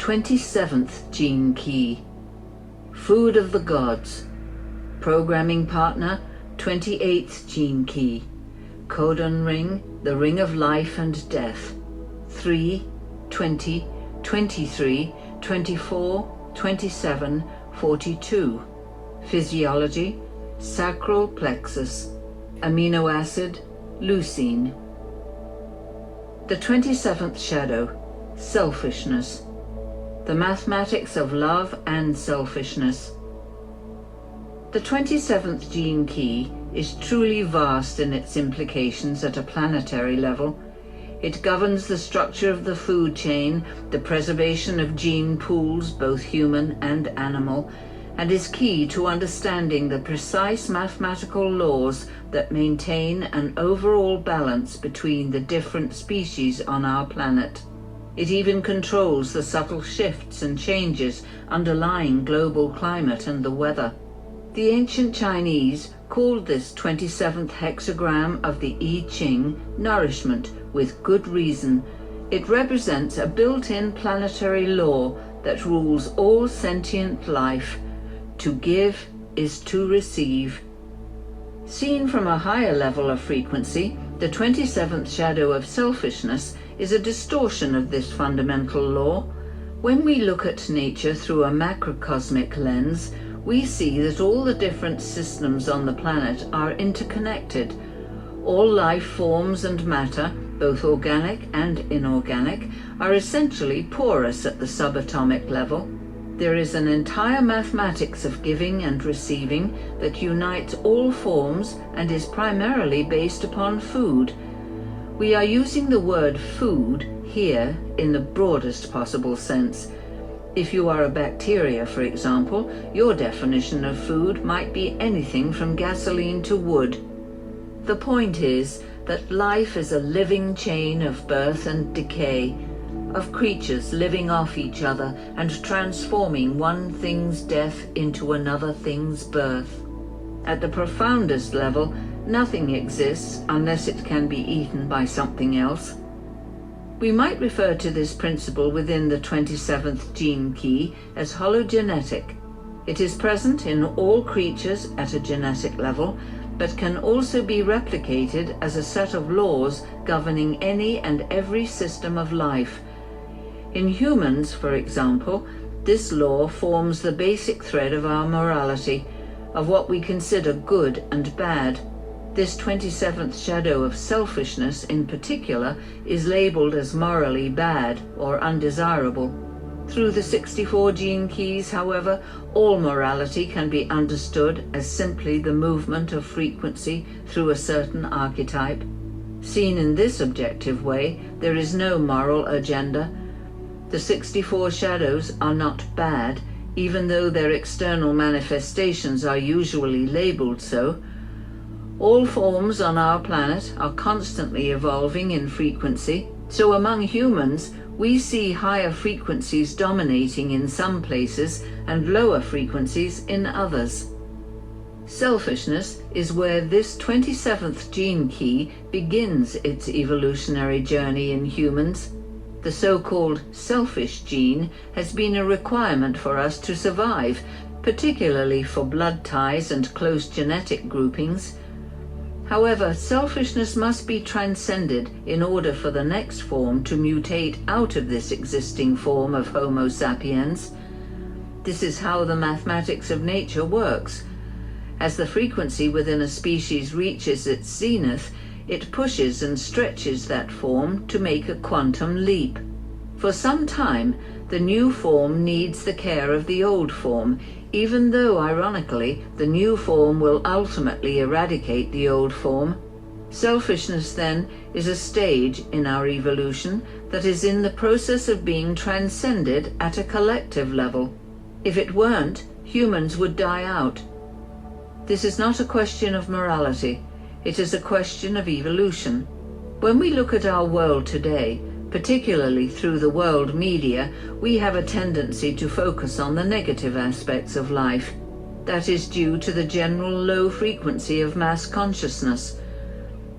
27th gene key, food of the gods. Programming partner, 28th gene key, codon ring, the ring of life and death. 3, 20, 23, 24, 27, 42. Physiology, sacral plexus. Amino acid, leucine. The 27th shadow, selfishness. The mathematics of love and selfishness. The 27th gene key is truly vast in its implications at a planetary level. It governs the structure of the food chain, the preservation of gene pools, both human and animal, and is key to understanding the precise mathematical laws that maintain an overall balance between the different species on our planet. It even controls the subtle shifts and changes underlying global climate and the weather. The ancient Chinese called this 27th hexagram of the I Ching nourishment, with good reason. It represents a built-in planetary law that rules all sentient life. To give is to receive. Seen from a higher level of frequency, the 27th shadow of selfishness is a distortion of this fundamental law. When we look at nature through a macrocosmic lens, we see that all the different systems on the planet are interconnected. All life forms and matter, both organic and inorganic, are essentially porous at the subatomic level. There is an entire mathematics of giving and receiving that unites all forms and is primarily based upon food. We are using the word food here in the broadest possible sense. If you are a bacteria, for example, your definition of food might be anything from gasoline to wood. The point is that life is a living chain of birth and decay, of creatures living off each other and transforming one thing's death into another thing's birth. At the profoundest level, nothing exists unless it can be eaten by something else. We might refer to this principle within the 27th gene key as hologenetic. It is present in all creatures at a genetic level, but can also be replicated as a set of laws governing any and every system of life. In humans, for example, this law forms the basic thread of our morality, of what we consider good and bad. This 27th shadow of selfishness in particular is labeled as morally bad or undesirable. Through the 64 gene keys, however, all morality can be understood as simply the movement of frequency through a certain archetype. Seen in this objective way, there is no moral agenda. The 64 shadows are not bad, even though their external manifestations are usually labeled so. All forms on our planet are constantly evolving in frequency, so among humans, we see higher frequencies dominating in some places and lower frequencies in others. Selfishness is where this 27th gene key begins its evolutionary journey in humans. The so-called selfish gene has been a requirement for us to survive, particularly for blood ties and close genetic groupings. However, selfishness must be transcended in order for the next form to mutate out of this existing form of Homo sapiens. This is how the mathematics of nature works. As the frequency within a species reaches its zenith, it pushes and stretches that form to make a quantum leap. For some time, the new form needs the care of the old form, even though, ironically, the new form will ultimately eradicate the old form. Selfishness, then, is a stage in our evolution that is in the process of being transcended at a collective level. If it weren't, humans would die out. This is not a question of morality. It is a question of evolution. When we look at our world today, particularly through the world media, we have a tendency to focus on the negative aspects of life. That is due to the general low frequency of mass consciousness.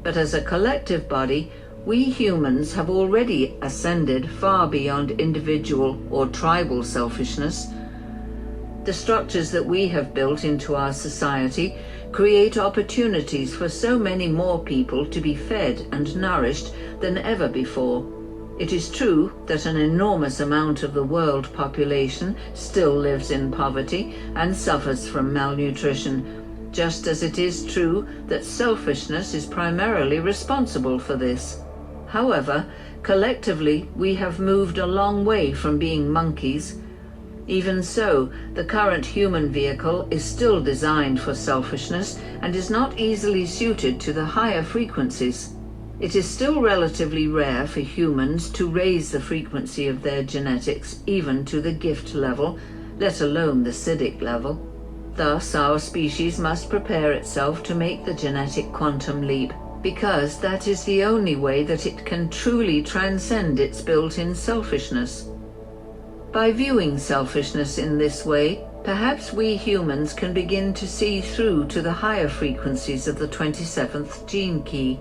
But as a collective body, We humans have already ascended far beyond individual or tribal selfishness. The structures that we have built into our society create opportunities for so many more people to be fed and nourished than ever before. It is true that an enormous amount of the world population still lives in poverty and suffers from malnutrition, just as it is true that selfishness is primarily responsible for this. However, collectively we have moved a long way from being monkeys. Even so, the current human vehicle is still designed for selfishness and is not easily suited to the higher frequencies. It is still relatively rare for humans to raise the frequency of their genetics even to the gift level, let alone the Siddhic level. Thus, our species must prepare itself to make the genetic quantum leap, because that is the only way that it can truly transcend its built-in selfishness. By viewing selfishness in this way, perhaps we humans can begin to see through to the higher frequencies of the 27th gene key.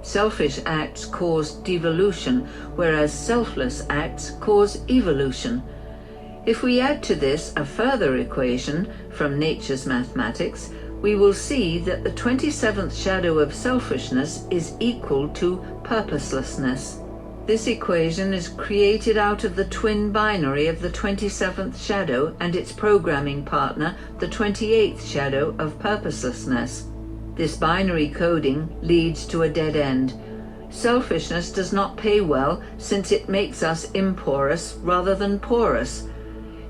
Selfish acts cause devolution, whereas selfless acts cause evolution. If we add to this a further equation from nature's mathematics, we will see that the 27th shadow of selfishness is equal to purposelessness. This equation is created out of the twin binary of the 27th shadow and its programming partner, the 28th shadow of purposelessness. This binary coding leads to a dead end. Selfishness does not pay well since it makes us imporous rather than porous.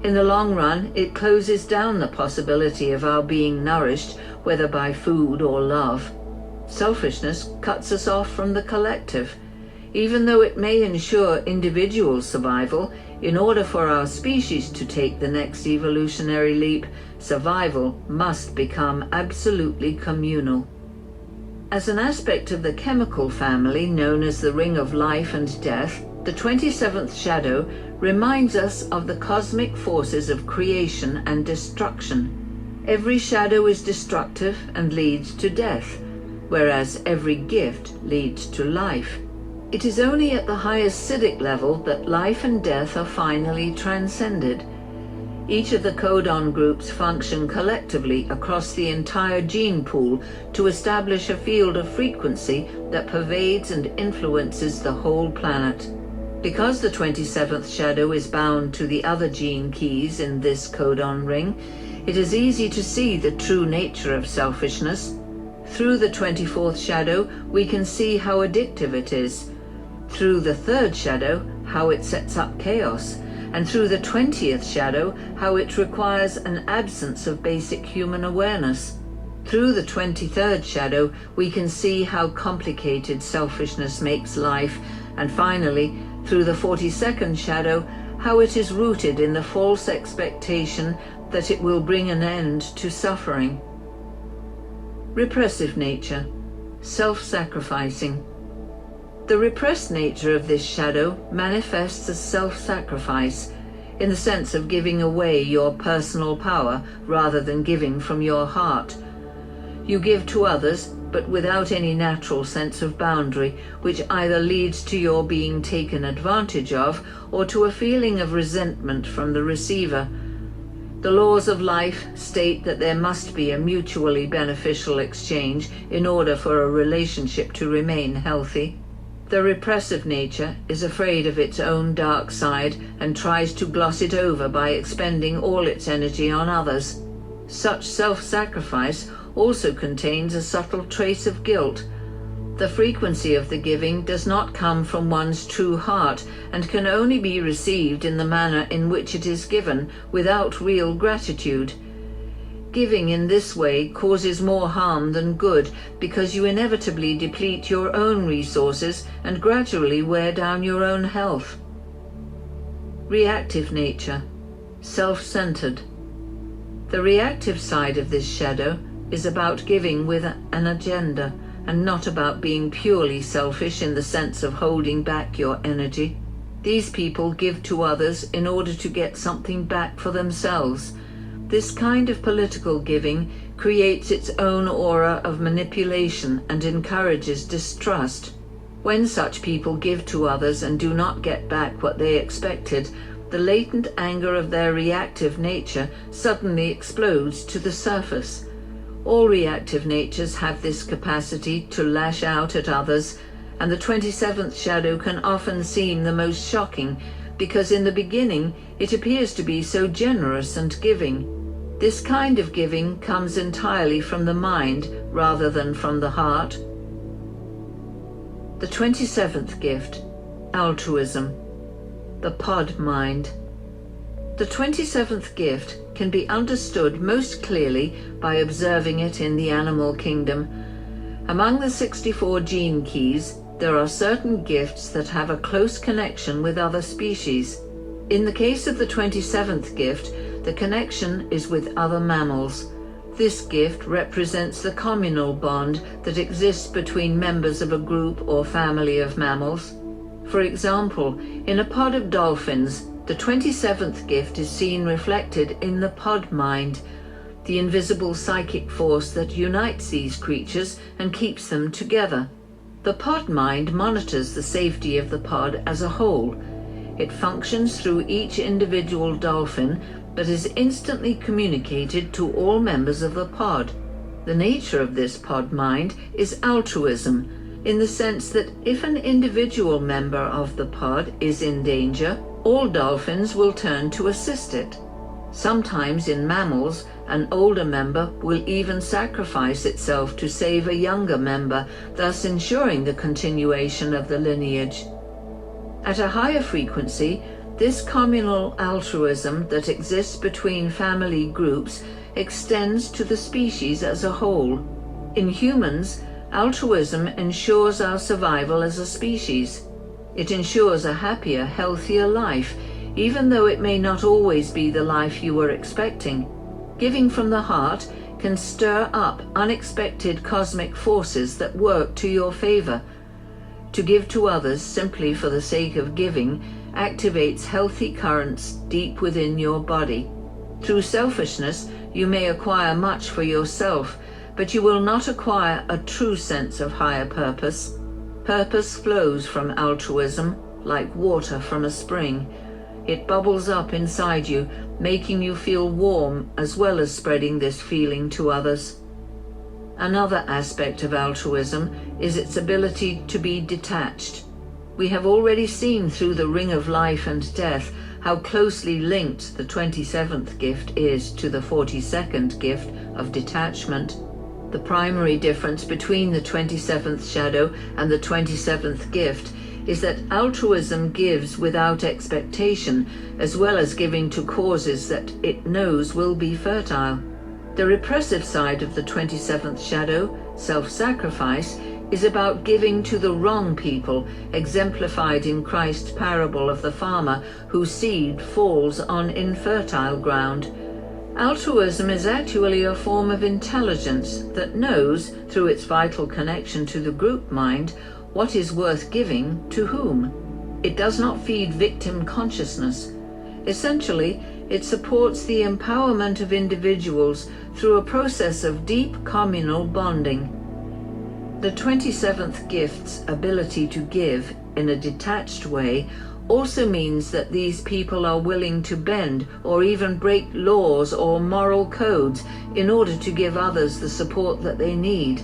In the long run, it closes down the possibility of our being nourished, whether by food or love. Selfishness cuts us off from the collective. Even though it may ensure individual survival, in order for our species to take the next evolutionary leap, survival must become absolutely communal. As an aspect of the chemical family known as the Ring of Life and Death, the 27th shadow reminds us of the cosmic forces of creation and destruction. Every shadow is destructive and leads to death, whereas every gift leads to life. It is only at the highest Siddhic level that life and death are finally transcended. Each of the codon groups function collectively across the entire gene pool to establish a field of frequency that pervades and influences the whole planet. Because the 27th shadow is bound to the other gene keys in this codon ring, it is easy to see the true nature of selfishness. Through the 24th shadow, we can see how addictive it is. Through the 3rd shadow, how it sets up chaos, and through the 20th shadow, how it requires an absence of basic human awareness. Through the 23rd shadow, we can see how complicated selfishness makes life, and finally, through the 42nd shadow, how it is rooted in the false expectation that it will bring an end to suffering. Repressive nature, self-sacrificing. The repressed nature of this shadow manifests as self-sacrifice, in the sense of giving away your personal power rather than giving from your heart. You give to others, but without any natural sense of boundary, which either leads to your being taken advantage of or to a feeling of resentment from the receiver. The laws of life state that there must be a mutually beneficial exchange in order for a relationship to remain healthy. The repressive nature is afraid of its own dark side and tries to gloss it over by expending all its energy on others. Such self-sacrifice also contains a subtle trace of guilt. The frequency of the giving does not come from one's true heart and can only be received in the manner in which it is given, without real gratitude. Giving in this way causes more harm than good, because you inevitably deplete your own resources and gradually wear down your own health. Reactive nature, self-centered. The reactive side of this shadow is about giving with an agenda, and not about being purely selfish in the sense of holding back your energy. These people give to others in order to get something back for themselves. This kind of political giving creates its own aura of manipulation and encourages distrust. When such people give to others and do not get back what they expected, the latent anger of their reactive nature suddenly explodes to the surface. All reactive natures have this capacity to lash out at others, and the 27th shadow can often seem the most shocking because in the beginning it appears to be so generous and giving. This kind of giving comes entirely from the mind rather than from the heart. The 27th gift, altruism, the pod mind. The 27th gift can be understood most clearly by observing it in the animal kingdom. Among the 64 gene keys, there are certain gifts that have a close connection with other species. In the case of the 27th gift, the connection is with other mammals. This gift represents the communal bond that exists between members of a group or family of mammals. For example, in a pod of dolphins, the 27th gift is seen reflected in the pod mind, the invisible psychic force that unites these creatures and keeps them together. The pod mind monitors the safety of the pod as a whole. It functions through each individual dolphin, but is instantly communicated to all members of the pod. The nature of this pod mind is altruism, in the sense that if an individual member of the pod is in danger, all dolphins will turn to assist it. Sometimes in mammals, an older member will even sacrifice itself to save a younger member, thus ensuring the continuation of the lineage. At a higher frequency, this communal altruism that exists between family groups extends to the species as a whole. In humans, altruism ensures our survival as a species. It ensures a happier, healthier life, even though it may not always be the life you were expecting. Giving from the heart can stir up unexpected cosmic forces that work to your favor. To give to others simply for the sake of giving activates healthy currents deep within your body. Through selfishness, you may acquire much for yourself, but you will not acquire a true sense of higher purpose. Purpose flows from altruism like water from a spring. It bubbles up inside you, making you feel warm as well as spreading this feeling to others. Another aspect of altruism is its ability to be detached. We have already seen through the ring of life and death how closely linked the 27th gift is to the 42nd gift of detachment. The primary difference between the 27th shadow and the 27th gift is that altruism gives without expectation, as well as giving to causes that it knows will be fertile. The repressive side of the 27th shadow, self-sacrifice, is about giving to the wrong people, exemplified in Christ's parable of the farmer whose seed falls on infertile ground. Altruism is actually a form of intelligence that knows, through its vital connection to the group mind, what is worth giving to whom. It does not feed victim consciousness. Essentially, it supports the empowerment of individuals through a process of deep communal bonding. The 27th gift's ability to give in a detached way also means that these people are willing to bend or even break laws or moral codes in order to give others the support that they need.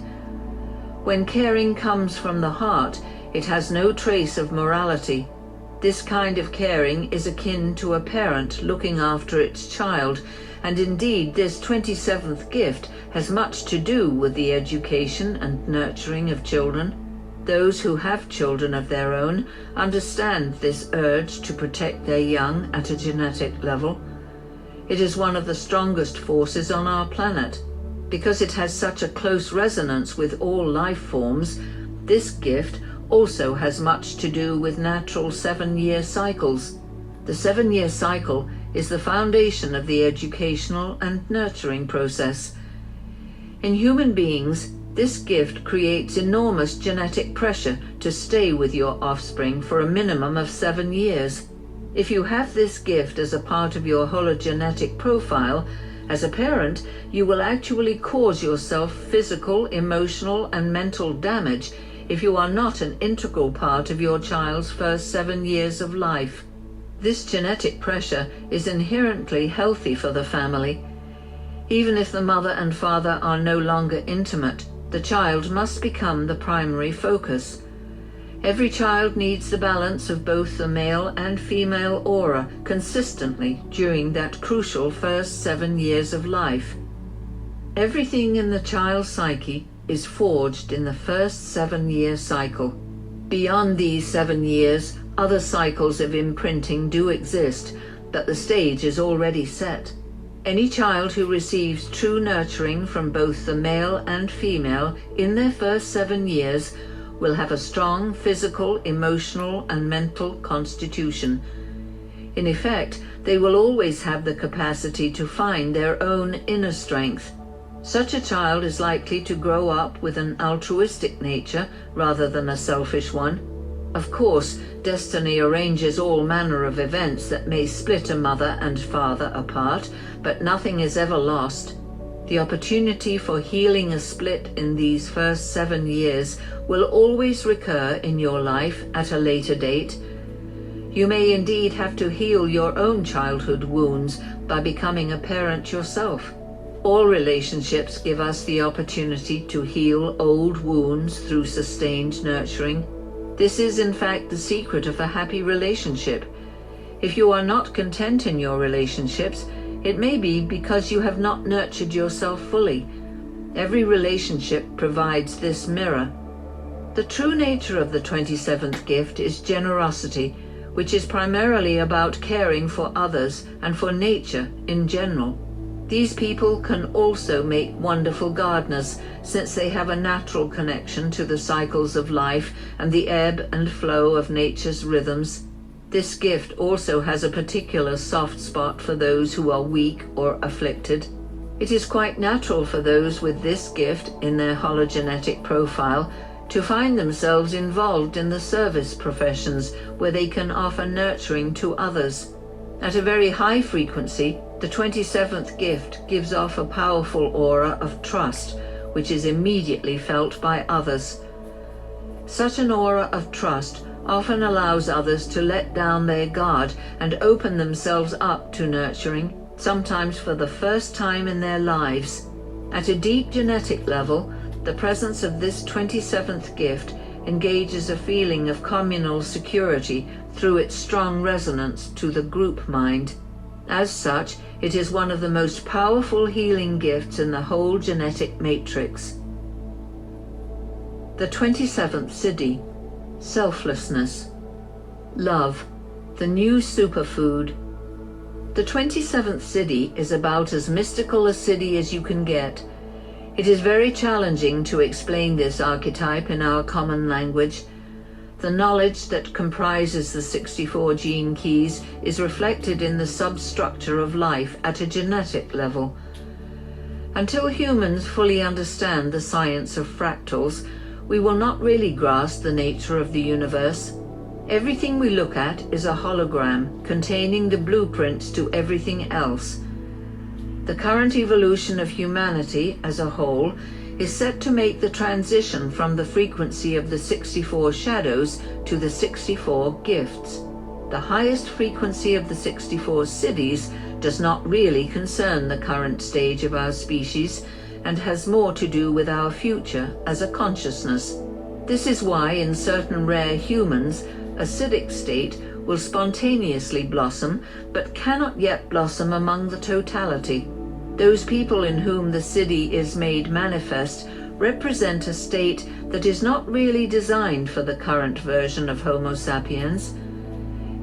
When caring comes from the heart, it has no trace of morality. This kind of caring is akin to a parent looking after its child, and indeed this 27th gift has much to do with the education and nurturing of children. Those who have children of their own understand this urge to protect their young at a genetic level. It is one of the strongest forces on our planet. Because it has such a close resonance with all life forms, this gift also has much to do with natural 7-year cycles. The 7-year cycle is the foundation of the educational and nurturing process. In human beings, this gift creates enormous genetic pressure to stay with your offspring for a minimum of 7 years. If you have this gift as a part of your hologenetic profile, as a parent, you will actually cause yourself physical, emotional, and mental damage if you are not an integral part of your child's first 7 years of life. This genetic pressure is inherently healthy for the family. Even if the mother and father are no longer intimate, the child must become the primary focus. Every child needs the balance of both the male and female aura consistently during that crucial first 7 years of life. Everything in the child's psyche is forged in the first 7-year cycle. Beyond these 7 years, other cycles of imprinting do exist, but the stage is already set. Any child who receives true nurturing from both the male and female in their first 7 years will have a strong physical, emotional, and mental constitution. In effect, they will always have the capacity to find their own inner strength. Such a child is likely to grow up with an altruistic nature rather than a selfish one. Of course, destiny arranges all manner of events that may split a mother and father apart, but nothing is ever lost. The opportunity for healing a split in these first 7 years will always recur in your life at a later date. You may indeed have to heal your own childhood wounds by becoming a parent yourself. All relationships give us the opportunity to heal old wounds through sustained nurturing. This is in fact the secret of a happy relationship. If you are not content in your relationships, it may be because you have not nurtured yourself fully. Every relationship provides this mirror. The true nature of the 27th gift is generosity, which is primarily about caring for others and for nature in general. These people can also make wonderful gardeners, since they have a natural connection to the cycles of life and the ebb and flow of nature's rhythms. This gift also has a particular soft spot for those who are weak or afflicted. It is quite natural for those with this gift in their hologenetic profile to find themselves involved in the service professions where they can offer nurturing to others. At a very high frequency, the 27th gift gives off a powerful aura of trust, which is immediately felt by others. Such an aura of trust often allows others to let down their guard and open themselves up to nurturing, sometimes for the first time in their lives. At a deep genetic level, the presence of this 27th gift engages a feeling of communal security through its strong resonance to the group mind. As such, it is one of the most powerful healing gifts in the whole genetic matrix. The 27th Siddhi, selflessness. Love, the new superfood. The 27th Siddhi is about as mystical a Siddhi as you can get. It is very challenging to explain this archetype in our common language. The knowledge that comprises the 64 gene keys is reflected in the substructure of life at a genetic level. Until humans fully understand the science of fractals, we will not really grasp the nature of the universe. Everything we look at is a hologram containing the blueprints to everything else. The current evolution of humanity as a whole is set to make the transition from the frequency of the 64 shadows to the 64 gifts. The highest frequency of the 64 siddhis does not really concern the current stage of our species and has more to do with our future as a consciousness. This is why in certain rare humans, a Siddhic state will spontaneously blossom but cannot yet blossom among the totality. Those people in whom the Siddhi is made manifest represent a state that is not really designed for the current version of Homo sapiens.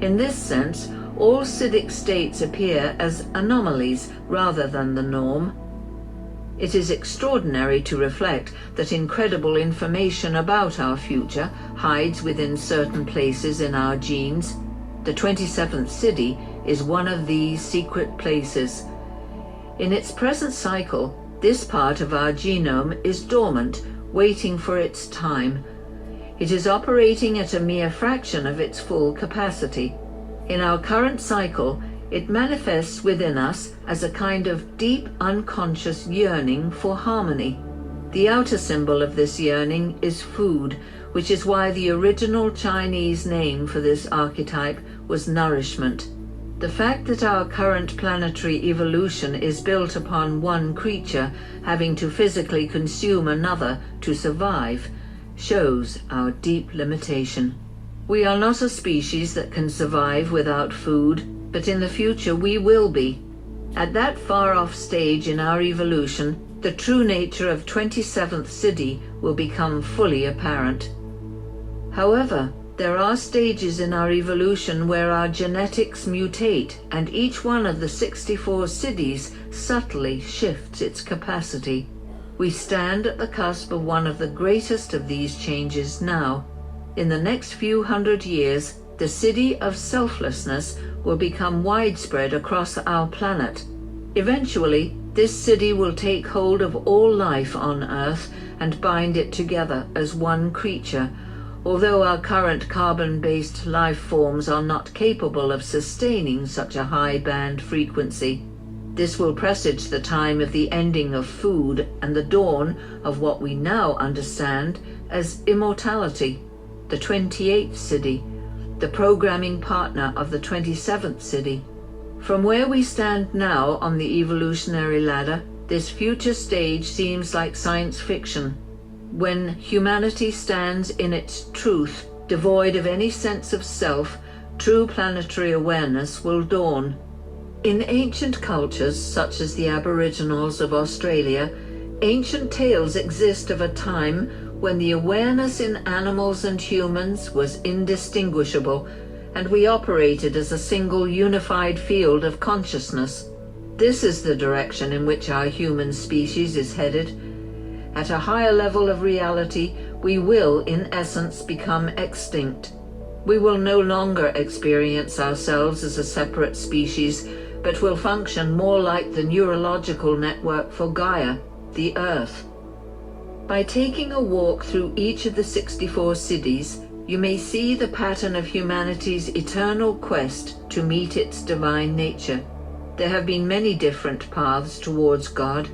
In this sense, all Siddhic states appear as anomalies rather than the norm. It is extraordinary to reflect that incredible information about our future hides within certain places in our genes. The 27th Siddhi is one of these secret places. In its present cycle, this part of our genome is dormant, waiting for its time. It is operating at a mere fraction of its full capacity. In our current cycle, it manifests within us as a kind of deep unconscious yearning for harmony. The outer symbol of this yearning is food, which is why the original Chinese name for this archetype was nourishment. The fact that our current planetary evolution is built upon one creature having to physically consume another to survive shows our deep limitation. We are not a species that can survive without food, but in the future we will be. At that far-off stage in our evolution, the true nature of 27th Siddhi will become fully apparent. However, there are stages in our evolution where our genetics mutate, and each one of the 64 Siddhis subtly shifts its capacity. We stand at the cusp of one of the greatest of these changes now. In the next few hundred years, the Siddhi of selflessness will become widespread across our planet. Eventually, this Siddhi will take hold of all life on Earth and bind it together as one creature, although our current carbon-based life forms are not capable of sustaining such a high band frequency. This will presage the time of the ending of food and the dawn of what we now understand as immortality, the 28th Siddhi, the programming partner of the 27th Siddhi. From where we stand now on the evolutionary ladder, this future stage seems like science fiction. When humanity stands in its truth, devoid of any sense of self, true planetary awareness will dawn. In ancient cultures, such as the Aboriginals of Australia, ancient tales exist of a time when the awareness in animals and humans was indistinguishable, and we operated as a single unified field of consciousness. This is the direction in which our human species is headed. At a higher level of reality, we will, in essence, become extinct. We will no longer experience ourselves as a separate species, but will function more like the neurological network for Gaia, the Earth. By taking a walk through each of the 64 Siddhis, you may see the pattern of humanity's eternal quest to meet its divine nature. There have been many different paths towards God.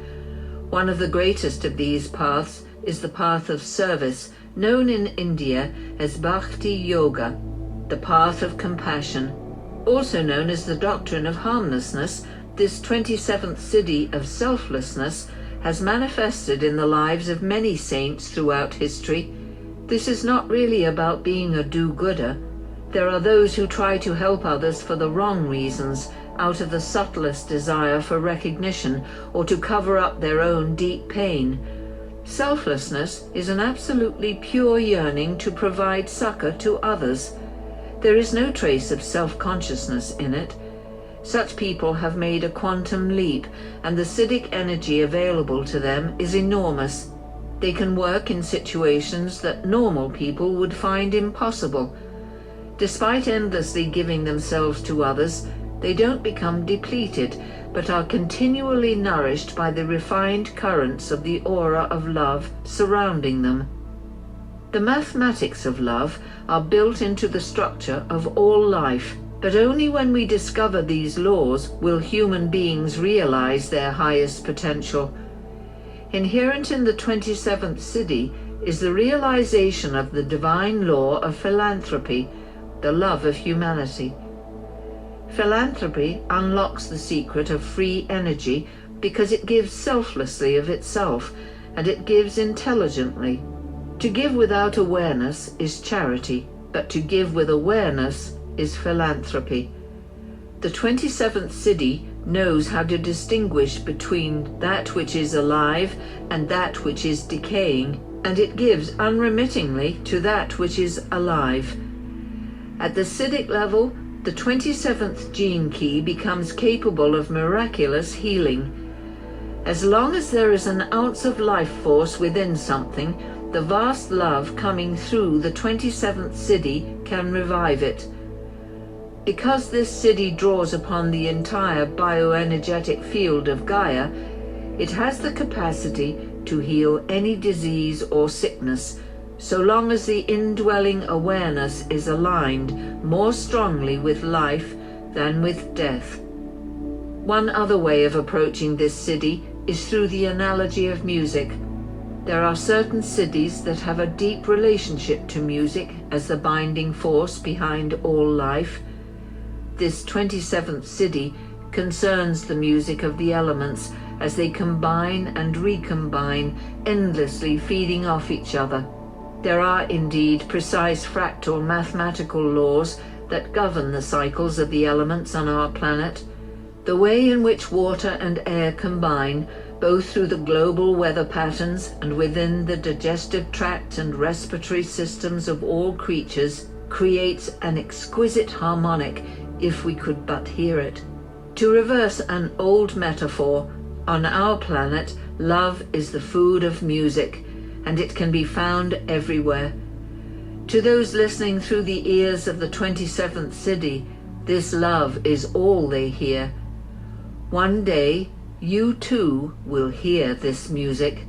One of the greatest of these paths is the path of service, known in India as Bhakti Yoga, the path of compassion. Also known as the doctrine of harmlessness, this 27th Siddhi of selflessness has manifested in the lives of many saints throughout history. This is not really about being a do-gooder. There are those who try to help others for the wrong reasons, out of the subtlest desire for recognition or to cover up their own deep pain. Selflessness is an absolutely pure yearning to provide succor to others. There is no trace of self-consciousness in it. Such people have made a quantum leap, and the Siddhic energy available to them is enormous. They can work in situations that normal people would find impossible. Despite endlessly giving themselves to others, they don't become depleted, but are continually nourished by the refined currents of the aura of love surrounding them. The mathematics of love are built into the structure of all life, but only when we discover these laws will human beings realize their highest potential. Inherent in the 27th Siddhi is the realization of the divine law of philanthropy, the love of humanity. Philanthropy unlocks the secret of free energy because it gives selflessly of itself, and it gives intelligently. To give without awareness is charity, but to give with awareness is philanthropy. The 27th Siddhi knows how to distinguish between that which is alive and that which is decaying, and it gives unremittingly to that which is alive. At the Siddhic level, the 27th gene key becomes capable of miraculous healing. As long as there is an ounce of life force within something, the vast love coming through the 27th Siddhi can revive it. Because this Siddhi draws upon the entire bioenergetic field of Gaia, it has the capacity to heal any disease or sickness, so long as the indwelling awareness is aligned more strongly with life than with death. One other way of approaching this Siddhi is through the analogy of music. There are certain cities that have a deep relationship to music as the binding force behind all life. This 27th city concerns the music of the elements as they combine and recombine, endlessly feeding off each other. There are indeed precise fractal mathematical laws that govern the cycles of the elements on our planet. The way in which water and air combine, both through the global weather patterns and within the digestive tract and respiratory systems of all creatures, creates an exquisite harmonic if we could but hear it. To reverse an old metaphor, on our planet, love is the food of music, and it can be found everywhere. To those listening through the ears of the 27th city, this love is all they hear. One day, you too will hear this music.